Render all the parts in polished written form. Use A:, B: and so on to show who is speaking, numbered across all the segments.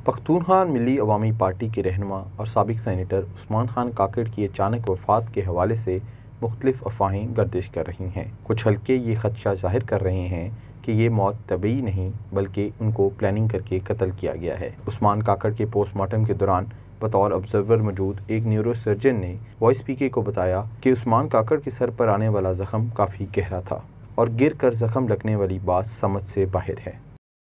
A: پختونخوا ملی عوامی پارٹی کے رہنما اور سابق سینیٹر عثمان خان کاکڑ کی اچانک وفات کے حوالے سے مختلف افواہیں گردش کر رہی ہیں۔ کچھ حلقے یہ خدشہ ظاہر کر رہے ہیں کہ یہ موت طبیعی نہیں بلکہ ان کو پلاننگ کر کے قتل کیا گیا ہے۔ عثمان کاکڑ کے پوسٹ مارٹم کے دوران بطور آبزرور موجود ایک نیورو سرجن نے وائس پی کے کو بتایا کہ عثمان کاکڑ کے سر پر آنے والا زخم کافی گہرا تھا اور گر کر زخم لگنے والی بات سمجھ سے باہر ہے۔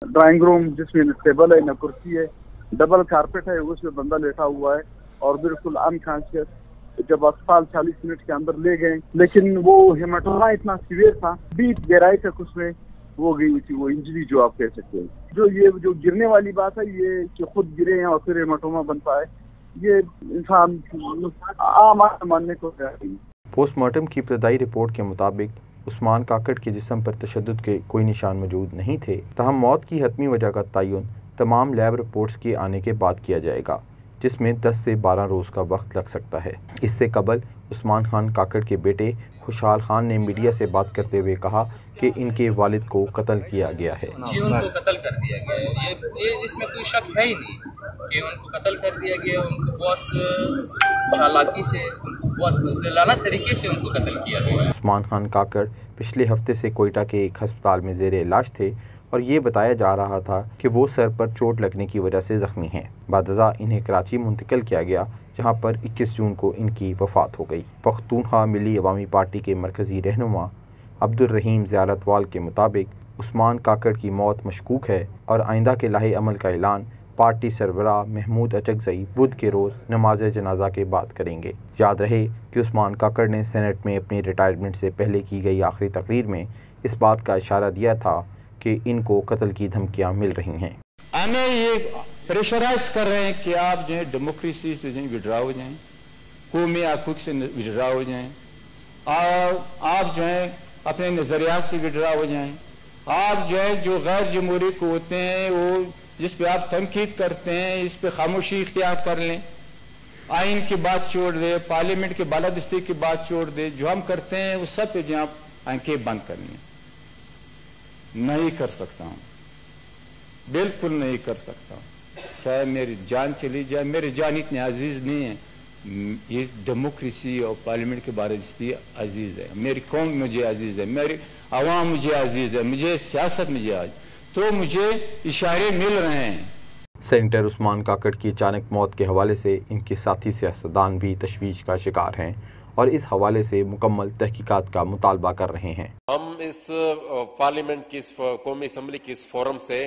B: ڈرائنگ روم جس میں ٹیبل ہے نہ کرسی ہے، ڈبل کارپیٹ ہے، اس میں بندہ لیٹا ہوا ہے اور بالکل انکانشیس۔ جب اسپتال 40 منٹ کے اندر لے گئے لیکن وہ ہیماٹوما اتنا سیویئر تھا، 20 گہرائی تک اس میں وہ گئی تھی، وہ انجری جو آپ کہہ سکتے ہیں۔ جو گرنے والی بات ہے یہ کہ خود گرے ہیں اور پھر ہیماٹوما بنتا ہے، یہ انسان عام ماننے کو تیار نہیں۔
A: پوسٹ مارٹم کی ابتدائی رپورٹ کے مطابق عثمان کاکڑ کے جسم پر تشدد کے کوئی نشان موجود نہیں تھے، تاہم موت کی حتمی وجہ کا تعین تمام لیب رپورٹس کے آنے کے بعد کیا جائے گا، جس میں 10 سے 12 روز کا وقت لگ سکتا ہے۔ اس سے قبل عثمان خان کاکڑ کے بیٹے خوشحال خان نے میڈیا سے بات کرتے ہوئے کہا کہ ان کے والد کو قتل کیا گیا ہے۔
C: جی ان کو قتل کر دیا گیا ہے، یہ اس میں کوئی شک ہے ہی نہیں کہ ان کو قتل کر دیا گیا۔ ان کو بہت چالاکی سے، بہت بزدلانہ طریقے سے ان کو قتل کیا گیا۔
A: عثمان خان کاکڑ پچھلے ہفتے سے کوئٹہ کے ایک ہسپتال میں زیر علاج تھے اور یہ بتایا جا رہا تھا کہ وہ سر پر چوٹ لگنے کی وجہ سے زخمی ہیں۔ بعد ازاں انہیں کراچی منتقل کیا گیا جہاں پر 21 جون کو ان کی وفات ہو گئی۔ پختونخوا ملی عوامی پارٹی کے مرکزی رہنما عبدالرحیم زیارت وال کے مطابق عثمان کاکڑ کی موت مشکوک ہے اور آئندہ کے لائحہ عمل کا اعلان پارٹی سربراہ محمود اچکزئی بدھ کے روز نماز جنازہ کے بعد کریں گے۔ یاد رہے کہ عثمان کاکڑ نے سینٹ میں اپنی ریٹائرمنٹ سے پہلے کی گئی آخری تقریر میں اس بات کا اشارہ دیا تھا کہ ان کو قتل کی دھمکیاں مل رہی ہیں۔
D: ہمیں یہ پریشرائز کر رہے ہیں کہ آپ جو ہے ڈیموکریسی سے وڈرا ہو جائیں، قومی حقوق سے وڈرا ہو جائیں، آپ جو ہے اپنے نظریات سے وڈرا ہو جائیں، آپ جو ہے جو غیر جمہوری قوتیں ہیں وہ جس پہ آپ تنقید کرتے ہیں اس پہ خاموشی اختیار کر لیں، آئین کی بات چھوڑ دیں، پارلیمنٹ کی بالادستی کی بات چھوڑ دیں، جو ہم کرتے ہیں اس سب پہ جو آپ آنکھیں بند کر لیں۔ نہیں کر سکتا ہوں، بالکل نہیں کر سکتا ہوں، چاہے میری جان چلی جائے، میری جان اتنی عزیز نہیں ہے۔ یہ ڈیموکریسی اور پارلیمنٹ کے بارے میں عزیز ہے، میری قوم مجھے عزیز ہے، میری عوام مجھے عزیز ہے، مجھے سیاست مجھے تو مجھے اشارے مل رہے ہیں۔
A: سینیٹر عثمان کاکڑ کی اچانک موت کے حوالے سے ان کے ساتھی سیاستدان بھی تشویش کا شکار ہیں اور اس حوالے سے مکمل تحقیقات کا مطالبہ کر رہے ہیں۔
E: ہم اس پارلیمنٹ کی قومی اسمبلی کی اس فورم سے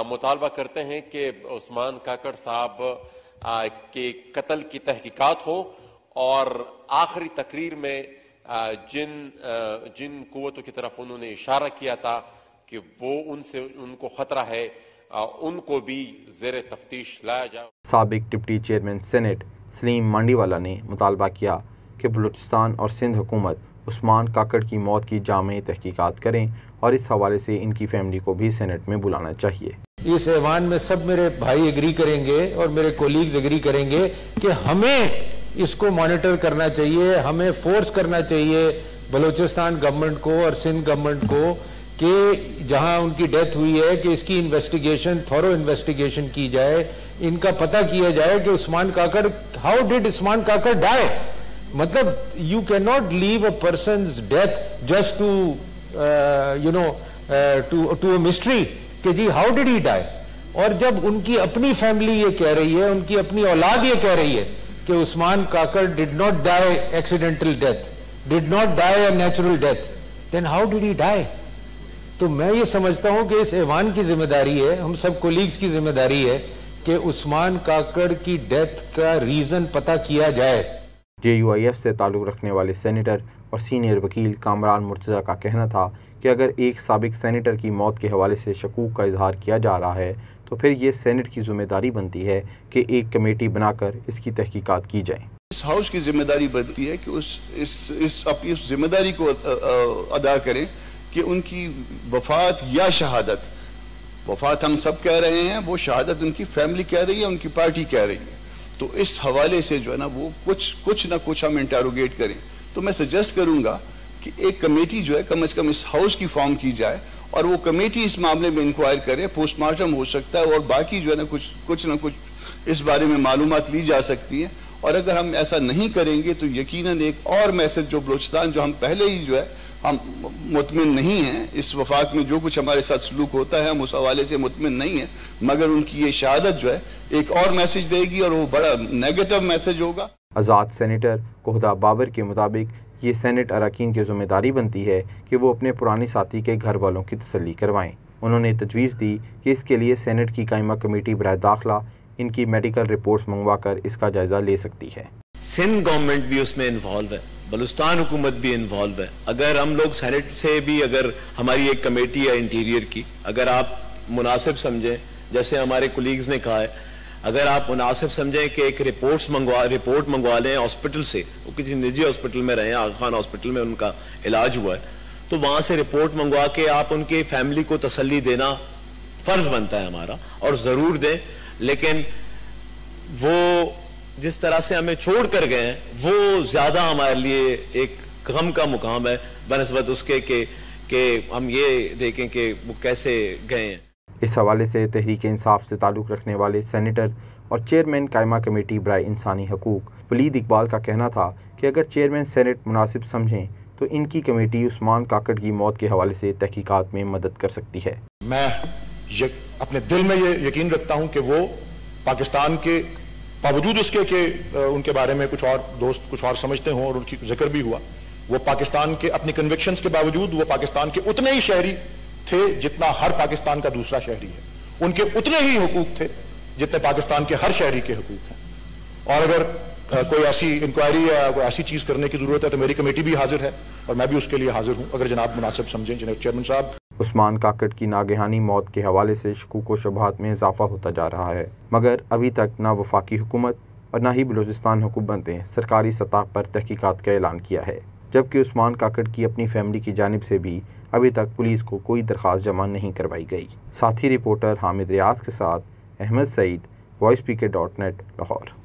E: مطالبہ کرتے ہیں کہ عثمان کاکڑ صاحب کے قتل کی تحقیقات ہو اور آخری تقریر میں جن قوتوں کی طرف انہوں نے اشارہ کیا تھا کہ وہ ان کو خطرہ ہے، ان کو بھی زیر تفتیش لایا جائے۔
A: سابق ڈپٹی چیئرمین سینٹ سلیم مانڈی والا نے مطالبہ کیا کہ بلوچستان اور سندھ حکومت عثمان کاکڑ کی موت کی جامع تحقیقات کریں اور اس حوالے سے ان کی فیملی کو بھی سینٹ میں بلانا چاہیے۔
D: اس ایوان میں سب میرے بھائی ایگری کریں گے اور میرے کولیگز ایگری کریں گے کہ ہمیں اس کو مانیٹر کرنا چاہیے، ہمیں فورس کرنا چاہیے بلوچستان گورنمنٹ کو اور سندھ گورنمنٹ کو کہ جہاں ان کی ڈیتھ ہوئی ہے کہ اس کی انویسٹیگیشن، تھورو انویسٹیگیشن کی جائے، ان کا پتہ کیا جائے کہ Usman Kakar, how did Usman Kakar die? مطلب you can not leave a person's death just to a mystery کہ جی ہاؤ ڈیڈ ہی ڈائی۔ اور جب ان کی اپنی فیملی یہ کہہ رہی ہے، ان کی اپنی اولاد یہ کہہ رہی ہے کہ Usman Kakar did not die accidental death, did not die a natural death, then how did he die? تو میں یہ سمجھتا ہوں کہ اس ایوان کی ذمہ داری ہے، ہم سب کولیگز کی ذمہ داری ہے کہ عثمان کاکڑ کی ڈیتھ کا ریزن پتہ کیا جائے۔
A: JUIF سے تعلق رکھنے والے سینیٹر اور سینئر وکیل کامران مرتضیٰ کا کہنا تھا کہ اگر ایک سابق سینیٹر کی موت کے حوالے سے شکوک کا اظہار کیا جا رہا ہے تو پھر یہ سینٹ کی ذمہ داری بنتی ہے کہ ایک کمیٹی بنا کر اس کی تحقیقات کی جائیں۔
F: اس ہاؤس کی ذمہ داری بنتی ہے کہ اپنی اس ذمہ داری کو ادا کریں کہ ان کی وفات یا شہادت، وفات ہم سب کہہ رہے ہیں، وہ شہادت ان کی فیملی کہہ رہی ہے، ان کی پارٹی کہہ رہی ہے، تو اس حوالے سے جو ہے نا وہ کچھ نہ کچھ ہم انٹروگیٹ کریں۔ تو میں سجیسٹ کروں گا کہ ایک کمیٹی جو ہے کم از کم اس ہاؤس کی فارم کی جائے اور وہ کمیٹی اس معاملے میں انکوائر کرے، پوسٹ مارٹم ہو سکتا ہے اور باقی جو ہے نا کچھ نہ کچھ اس بارے میں معلومات لی جا سکتی ہیں. اور اگر ہم ایسا نہیں کریں گے تو یقیناً ایک اور میسج جو بلوچستان جو ہم پہلے ہی جو ہے ہم مطمئن نہیں ہیں، اس وفاق میں جو کچھ ہمارے ساتھ سلوک ہوتا ہے ہم اس حوالے سے مطمئن نہیں ہیں، مگر ان کی یہ شہادت جو ہے ایک اور میسج دے گی اور وہ بڑا نیگیٹو میسج ہوگا.
A: آزاد سینیٹر کوہدہ بابر کے مطابق یہ سینٹ اراکین کی ذمہ داری بنتی ہے کہ وہ اپنے پرانے ساتھی کے گھر والوں کی تسلی کروائیں. انہوں نے تجویز دی کہ اس کے لیے سینٹ کی قائمہ کمیٹی برائے داخلہ ان کی میڈیکل رپورٹس منگوا کر اس کا جائزہ لے سکتی ہے.
G: سندھ گورنمنٹ بھی اس میں انوالو ہے، بلوچستان حکومت بھی انوالو ہے. اگر ہم لوگ سینٹ سے بھی اگر ہماری ایک کمیٹی ہے انٹیریئر کی، اگر آپ مناسب سمجھیں، جیسے ہمارے کولیگز نے کہا ہے، اگر آپ مناسب سمجھیں کہ ایک رپورٹ منگوا لیں ہاسپٹل سے، وہ کسی نجی ہاسپٹل میں رہے ہیں، آغا خان ہاسپٹل میں ان کا علاج ہوا ہے، تو وہاں سے رپورٹ منگوا کے آپ ان کے فیملی کو تسلی دینا فرض بنتا ہے ہمارا، اور ضرور دیں. لیکن وہ جس طرح سے ہمیں چھوڑ کر گئے ہیں وہ زیادہ ہمارے لیے ایک غم کا مقام ہے بنسبت اس کے کہ ہم یہ دیکھیں کہ وہ کیسے گئے ہیں.
A: اس حوالے سے تحریک انصاف سے تعلق رکھنے والے سینیٹر اور چیئرمین قائمہ کمیٹی برائے انسانی حقوق ولید اقبال کا کہنا تھا کہ اگر چیئرمین سینٹ مناسب سمجھیں تو ان کی کمیٹی عثمان کاکڑ کی موت کے حوالے سے تحقیقات میں مدد کر سکتی ہے.
H: میں اپنے دل میں یہ یقین رکھتا ہوں کہ وہ پاکستان کے باوجود اس کے کہ ان کے بارے میں کچھ اور دوست کچھ اور سمجھتے ہوں اور ان کی ذکر بھی ہوا، وہ پاکستان کے اپنی کنوکشنز کے باوجود وہ پاکستان کے اتنے ہی شہری تھے جتنا ہر پاکستان کا دوسرا شہری ہے. ان کے اتنے ہی حقوق تھے جتنے پاکستان کے ہر شہری کے حقوق ہیں. اور اگر کوئی ایسی انکوائری یا کوئی ایسی چیز کرنے کی ضرورت ہے تو میری کمیٹی بھی حاضر ہے اور میں بھی اس کے لیے حاضر ہوں اگر جناب مناسب سمجھیں. جناب چیئرمین صاحب،
A: عثمان کاکڑ کی ناگہانی موت کے حوالے سے شکوک و شبہات میں اضافہ ہوتا جا رہا ہے، مگر ابھی تک نہ وفاقی حکومت اور نہ ہی بلوچستان حکومت نے سرکاری سطح پر تحقیقات کا اعلان کیا ہے، جبکہ عثمان کاکڑ کی اپنی فیملی کی جانب سے بھی ابھی تک پولیس کو کوئی درخواست جمع نہیں کروائی گئی. ساتھی رپورٹر حامد ریاض کے ساتھ احمد سعید، وائس PK.net، لاہور.